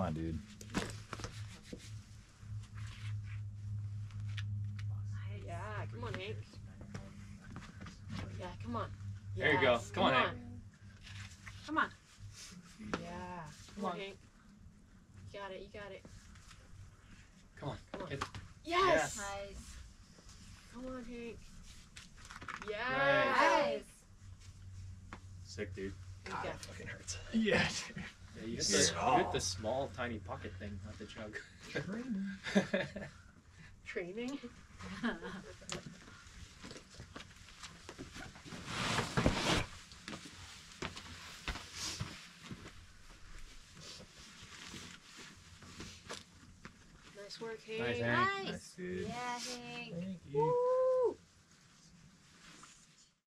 on, dude. Yeah, come on, Hank. Yeah, come on. Yes. There you go. Come on, Hank. Come on. Yeah. Come on, Hank. You got it. You got it. Come on. Come on. Hit. Yes. Nice. Come on, Hank. Yes. Nice. Sick, dude. God, that fucking hurts. Yeah, Yeah. you hit, Yeah. you hit the small, tiny pocket thing, not the jug. Training. Nice work, Hank. Nice, Hank. Nice. Nice, dude. Yeah, Hank. Thank you.